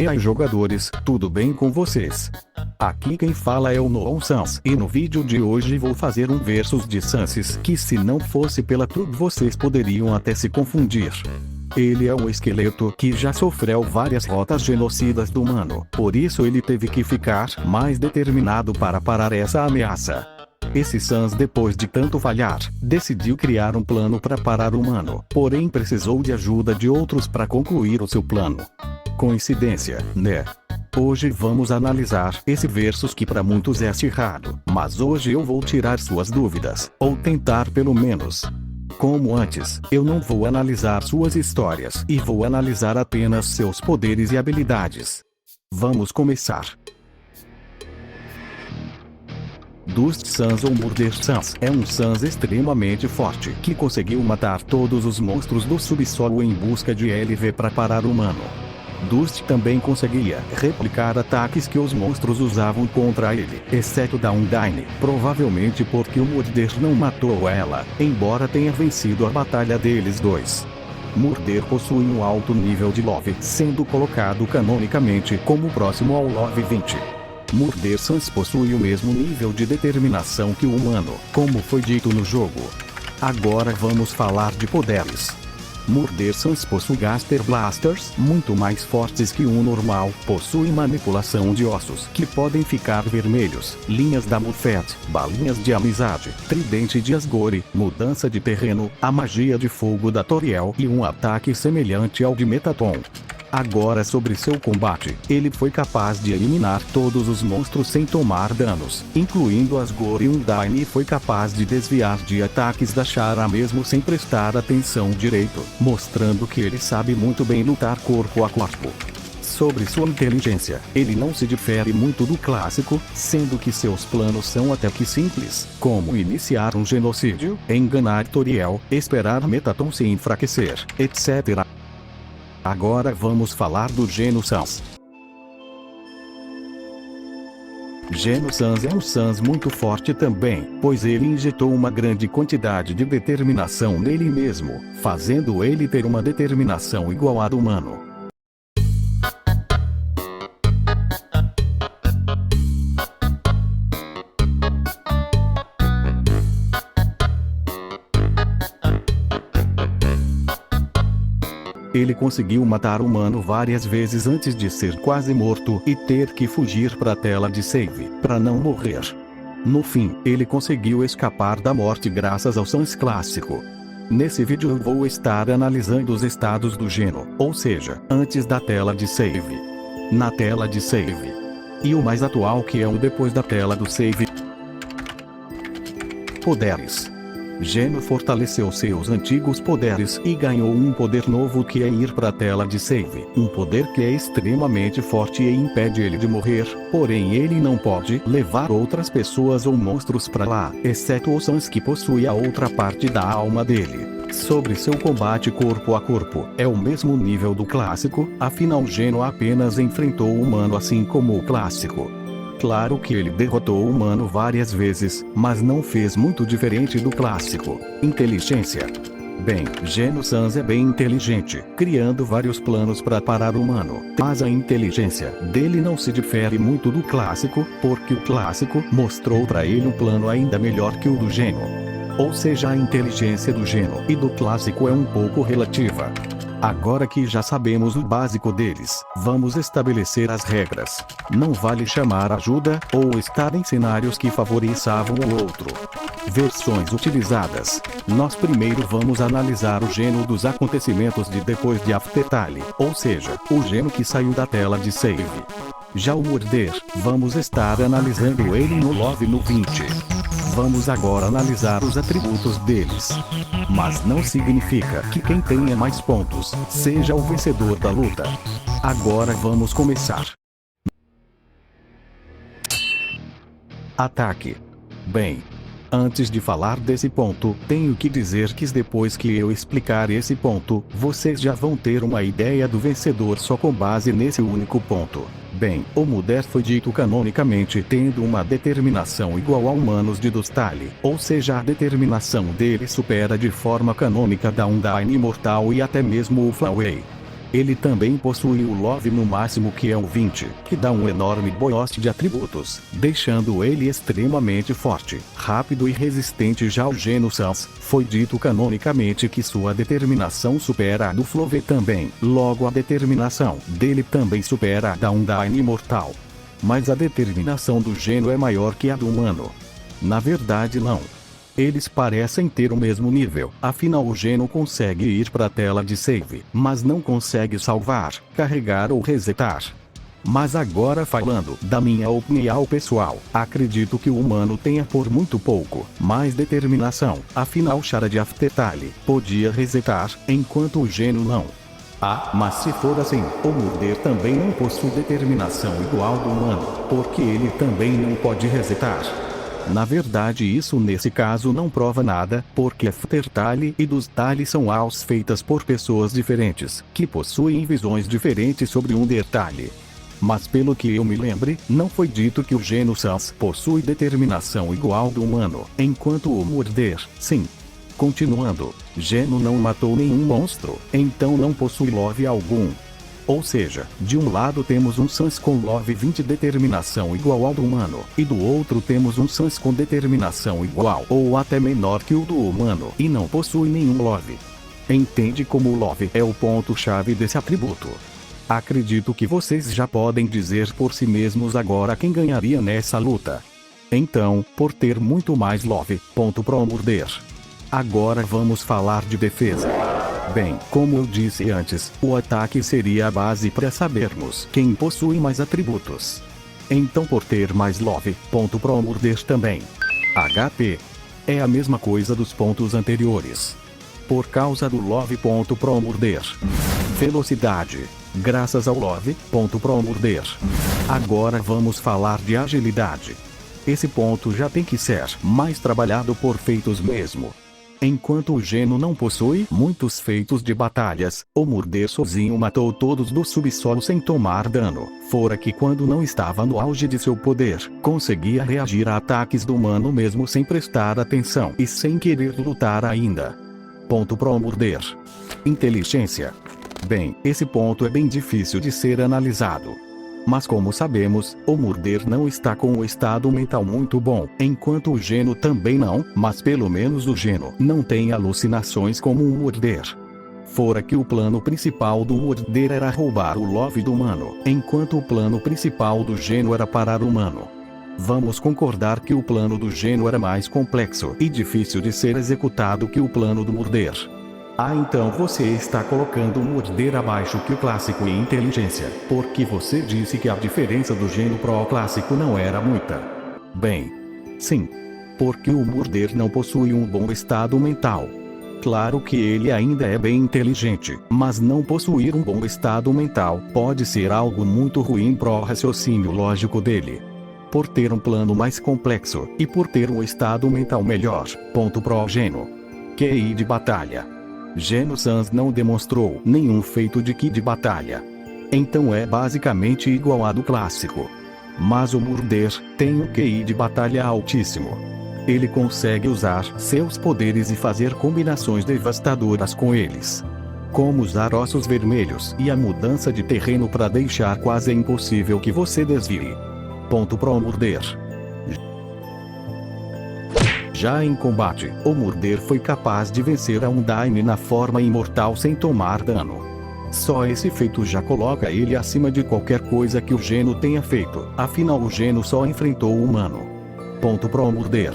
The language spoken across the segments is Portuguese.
E aí jogadores, tudo bem com vocês? Aqui quem fala é o Noon Sans, e no vídeo de hoje vou fazer um versus de Sanses que se não fosse pela tube vocês poderiam até se confundir. Ele é um esqueleto que já sofreu várias rotas genocidas do humano, por isso ele teve que ficar mais determinado para parar essa ameaça. Esse Sans, depois de tanto falhar, decidiu criar um plano para parar o humano, porém precisou de ajuda de outros para concluir o seu plano. Coincidência, né? Hoje vamos analisar esse versus que para muitos é acirrado, mas hoje eu vou tirar suas dúvidas, ou tentar pelo menos. Como antes, eu não vou analisar suas histórias e vou analisar apenas seus poderes e habilidades. Vamos começar. Dust Sans ou Murder Sans é um Sans extremamente forte que conseguiu matar todos os monstros do subsolo em busca de LV para parar o humano. Dust também conseguia replicar ataques que os monstros usavam contra ele, exceto da Undyne, provavelmente porque o Murder não matou ela, embora tenha vencido a batalha deles dois. Murder possui um alto nível de Love, sendo colocado canonicamente como próximo ao Love 20. Murder Sans possui o mesmo nível de determinação que o humano, como foi dito no jogo. Agora vamos falar de poderes. Murder Sans possui Gaster Blasters, muito mais fortes que um normal, possui manipulação de ossos que podem ficar vermelhos, linhas da Murfet, balinhas de amizade, tridente de Asgore, mudança de terreno, a magia de fogo da Toriel e um ataque semelhante ao de Metaton. Agora sobre seu combate, ele foi capaz de eliminar todos os monstros sem tomar danos, incluindo Asgore e Undyne, e foi capaz de desviar de ataques da Chara mesmo sem prestar atenção direito, mostrando que ele sabe muito bem lutar corpo a corpo. Sobre sua inteligência, ele não se difere muito do clássico, sendo que seus planos são até que simples, como iniciar um genocídio, enganar Toriel, esperar Metaton se enfraquecer, etc. Agora vamos falar do Geno Sans. Geno Sans é um Sans muito forte também, pois ele injetou uma grande quantidade de determinação nele mesmo, fazendo ele ter uma determinação igual à do humano. Ele conseguiu matar o humano várias vezes antes de ser quase morto e ter que fugir para a tela de save, para não morrer. No fim, ele conseguiu escapar da morte graças ao Sans clássico. Nesse vídeo eu vou estar analisando os estados do Geno, ou seja, antes da tela de save, na tela de save, e o mais atual que é o depois da tela do save. Poderes. Geno fortaleceu seus antigos poderes e ganhou um poder novo que é ir para a tela de save, um poder que é extremamente forte e impede ele de morrer, porém ele não pode levar outras pessoas ou monstros para lá, exceto o Sans que possui a outra parte da alma dele. Sobre seu combate corpo a corpo, é o mesmo nível do clássico, afinal Geno apenas enfrentou o humano assim como o clássico. Claro que ele derrotou o humano várias vezes, mas não fez muito diferente do clássico. Inteligência. Bem, Geno Sans é bem inteligente, criando vários planos para parar o humano, mas a inteligência dele não se difere muito do clássico, porque o clássico mostrou para ele um plano ainda melhor que o do Geno. Ou seja, a inteligência do Geno e do clássico é um pouco relativa. Agora que já sabemos o básico deles, vamos estabelecer as regras. Não vale chamar ajuda, ou estar em cenários que favoreçavam o outro. Versões utilizadas. Nós primeiro vamos analisar o Geno dos acontecimentos de depois de Aftertale, ou seja, o Geno que saiu da tela de save. Já o Murder, vamos estar analisando ele no Love no 20. Vamos agora analisar os atributos deles. Mas não significa que quem tenha mais pontos seja o vencedor da luta. Agora vamos começar. Ataque. Bem, antes de falar desse ponto, tenho que dizer que depois que eu explicar esse ponto, vocês já vão ter uma ideia do vencedor só com base nesse único ponto. Bem, o Murder foi dito canonicamente tendo uma determinação igual a humanos de Dustale, ou seja, a determinação dele supera de forma canônica da Undyne Imortal e até mesmo o Flaway. Ele também possui o Love no máximo, que é o 20, que dá um enorme boost de atributos, deixando ele extremamente forte, rápido e resistente. Já o Geno Sans, foi dito canonicamente que sua determinação supera a do Flove também, logo a determinação dele também supera a da Undyne Imortal. Mas a determinação do Geno é maior que a do humano. Na verdade não. Eles parecem ter o mesmo nível, afinal o Geno consegue ir para a tela de save, mas não consegue salvar, carregar ou resetar. Mas agora, falando da minha opinião pessoal, acredito que o humano tenha por muito pouco mais determinação, afinal Shara de Aftertale podia resetar, enquanto o Geno não. Ah, mas se for assim, o Murder também não possui determinação igual do humano, porque ele também não pode resetar. Na verdade isso nesse caso não prova nada, porque Aftertale e dos Tale são AUs feitas por pessoas diferentes, que possuem visões diferentes sobre Undertale. Mas pelo que eu me lembre, não foi dito que o Geno Sans possui determinação igual do humano, enquanto o Murder, sim. Continuando, Geno não matou nenhum monstro, então não possui Love algum. Ou seja, de um lado temos um Sans com Love 20 determinação igual ao do humano, e do outro temos um Sans com determinação igual ou até menor que o do humano e não possui nenhum Love. Entende como o Love é o ponto-chave desse atributo? Acredito que vocês já podem dizer por si mesmos agora quem ganharia nessa luta. Então, por ter muito mais Love, ponto pro Murder. Agora vamos falar de defesa. Bem, como eu disse antes, o ataque seria a base para sabermos quem possui mais atributos. Então por ter mais Love, ponto pro Murder também. HP. É a mesma coisa dos pontos anteriores. Por causa do Love, ponto pro Murder. Velocidade. Graças ao Love, ponto pro Murder. Agora vamos falar de agilidade. Esse ponto já tem que ser mais trabalhado por feitos mesmo. Enquanto o Geno não possui muitos feitos de batalhas, o Murder sozinho matou todos do subsolo sem tomar dano. Fora que quando não estava no auge de seu poder, conseguia reagir a ataques do humano mesmo sem prestar atenção e sem querer lutar ainda. Ponto pro Murder. Inteligência. Bem, esse ponto é bem difícil de ser analisado. Mas como sabemos, o Murder não está com um estado mental muito bom, enquanto o Geno também não, mas pelo menos o Geno não tem alucinações como o Murder. Fora que o plano principal do Murder era roubar o Love do humano, enquanto o plano principal do Geno era parar o humano. Vamos concordar que o plano do Geno era mais complexo e difícil de ser executado que o plano do Murder. Ah, então você está colocando o Murder abaixo que o clássico em inteligência, porque você disse que a diferença do Geno pro clássico não era muita. Bem, sim. Porque o Murder não possui um bom estado mental. Claro que ele ainda é bem inteligente, mas não possuir um bom estado mental pode ser algo muito ruim pro raciocínio lógico dele. Por ter um plano mais complexo, e por ter um estado mental melhor, ponto pro Geno. QI de batalha. Geno Sans não demonstrou nenhum feito de Ki de batalha. Então é basicamente igual a do clássico. Mas o Murder tem um QI de batalha altíssimo. Ele consegue usar seus poderes e fazer combinações devastadoras com eles. Como usar ossos vermelhos e a mudança de terreno para deixar quase impossível que você desvie. Ponto pro Murder. Já em combate, o Murder foi capaz de vencer a Undyne na forma imortal sem tomar dano. Só esse feito já coloca ele acima de qualquer coisa que o Geno tenha feito, afinal o Geno só enfrentou o humano. Ponto pro Murder.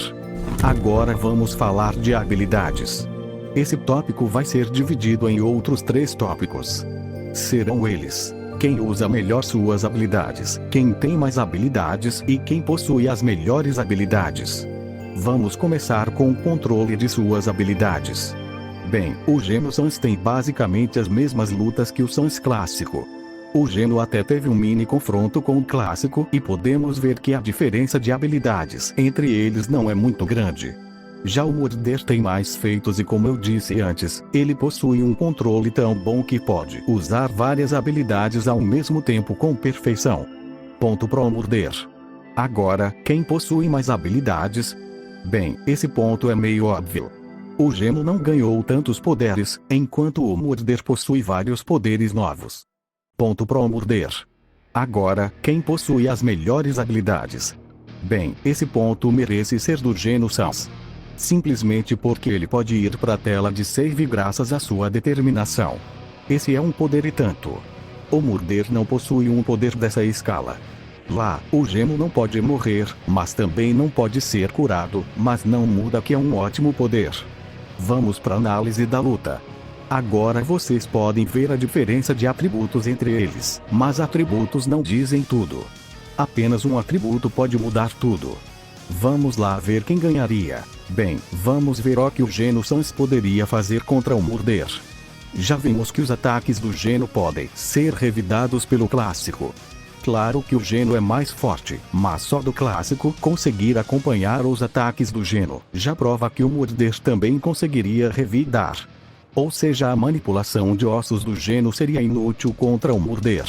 Agora vamos falar de habilidades. Esse tópico vai ser dividido em outros 3 tópicos. Serão eles: quem usa melhor suas habilidades, quem tem mais habilidades e quem possui as melhores habilidades. Vamos começar com o controle de suas habilidades. Bem, o Geno Sans tem basicamente as mesmas lutas que o Sans clássico. O Geno até teve um mini confronto com o clássico e podemos ver que a diferença de habilidades entre eles não é muito grande. Já o Murder tem mais feitos e, como eu disse antes, ele possui um controle tão bom que pode usar várias habilidades ao mesmo tempo com perfeição. Ponto pro Murder. Agora, quem possui mais habilidades? Bem, esse ponto é meio óbvio. O Geno não ganhou tantos poderes, enquanto o Morder possui vários poderes novos. Ponto pro Morder. Agora, quem possui as melhores habilidades? Bem, esse ponto merece ser do Geno Sans. Simplesmente porque ele pode ir para a tela de save graças à sua determinação. Esse é um poder e tanto. O Morder não possui um poder dessa escala. Lá, o Geno não pode morrer, mas também não pode ser curado, mas não muda que é um ótimo poder. Vamos para a análise da luta. Agora vocês podem ver a diferença de atributos entre eles, mas atributos não dizem tudo. Apenas um atributo pode mudar tudo. Vamos lá ver quem ganharia. Bem, vamos ver o que o Geno Sans poderia fazer contra o Morder. Já vimos que os ataques do Geno podem ser revidados pelo clássico. Claro que o Geno é mais forte, mas só do clássico conseguir acompanhar os ataques do Geno já prova que o Morder também conseguiria revidar. Ou seja, a manipulação de ossos do Geno seria inútil contra o Morder.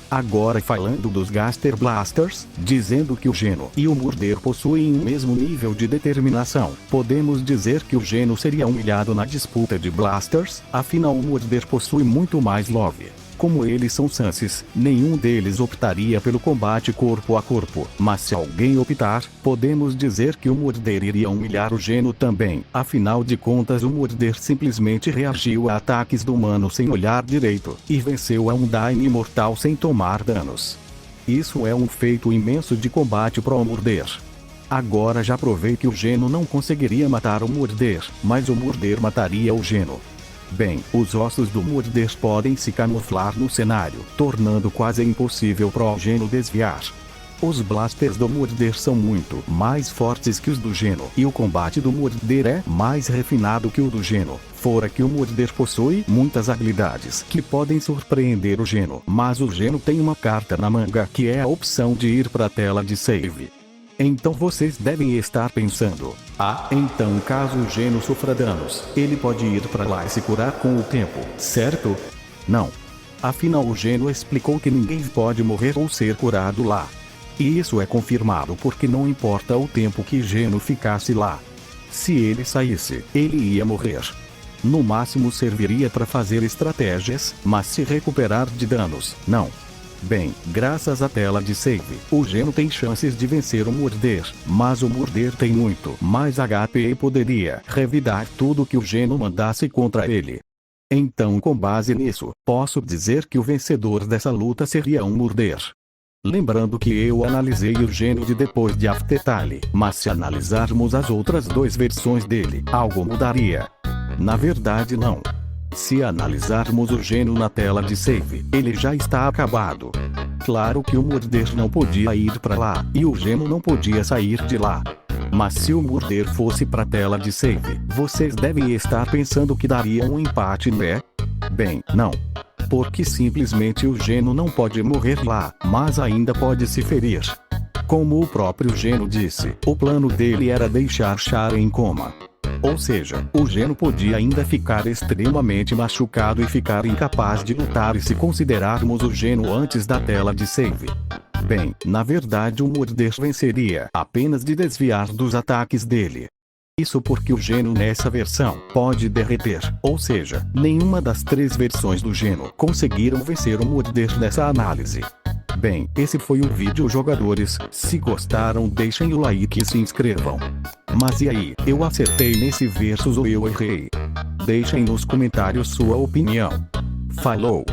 Agora falando dos Gaster Blasters, dizendo que o Geno e o Morder possuem o mesmo nível de determinação, podemos dizer que o Geno seria humilhado na disputa de Blasters, afinal o Morder possui muito mais love. Como eles são Sanses, nenhum deles optaria pelo combate corpo a corpo, mas se alguém optar, podemos dizer que o Morder iria humilhar o Geno também. Afinal de contas o Morder simplesmente reagiu a ataques do humano sem olhar direito, e venceu a Undyne mortal sem tomar danos. Isso é um feito imenso de combate pro Morder. Agora já provei que o Geno não conseguiria matar o Morder, mas o Morder mataria o Geno. Bem, os ossos do Morder podem se camuflar no cenário, tornando quase impossível pro Geno desviar. Os blasters do Morder são muito mais fortes que os do Geno, e o combate do Morder é mais refinado que o do Geno, fora que o Morder possui muitas habilidades que podem surpreender o Geno, mas o Geno tem uma carta na manga que é a opção de ir para a tela de save. Então vocês devem estar pensando, então caso o Geno sofra danos, ele pode ir para lá e se curar com o tempo, certo? Não. Afinal o Geno explicou que ninguém pode morrer ou ser curado lá. E isso é confirmado porque não importa o tempo que Geno ficasse lá. Se ele saísse, ele ia morrer. No máximo serviria para fazer estratégias, mas se recuperar de danos, não. Bem, graças à tela de save, o Geno tem chances de vencer o Morder, mas o Morder tem muito mais HP e poderia revidar tudo que o Geno mandasse contra ele. Então com base nisso, posso dizer que o vencedor dessa luta seria um Morder. Lembrando que eu analisei o Geno de depois de Aftertale, mas se analisarmos as outras duas versões dele, algo mudaria. Na verdade não. Se analisarmos o Geno na tela de save, ele já está acabado. Claro que o Morder não podia ir para lá, e o Geno não podia sair de lá. Mas se o Morder fosse para a tela de save, vocês devem estar pensando que daria um empate, né? Bem, não. Porque simplesmente o Geno não pode morrer lá, mas ainda pode se ferir. Como o próprio Geno disse, o plano dele era deixar Char em coma. Ou seja, o Geno podia ainda ficar extremamente machucado e ficar incapaz de lutar e se considerarmos o Geno antes da tela de save. Bem, na verdade o Morder venceria apenas de desviar dos ataques dele. Isso porque o Geno nessa versão pode derreter, ou seja, nenhuma das três versões do Geno conseguiram vencer o Morder nessa análise. Bem, esse foi o vídeo jogadores, se gostaram deixem o like e se inscrevam. Mas e aí, eu acertei nesse versus ou eu errei? Deixem nos comentários sua opinião. Falou!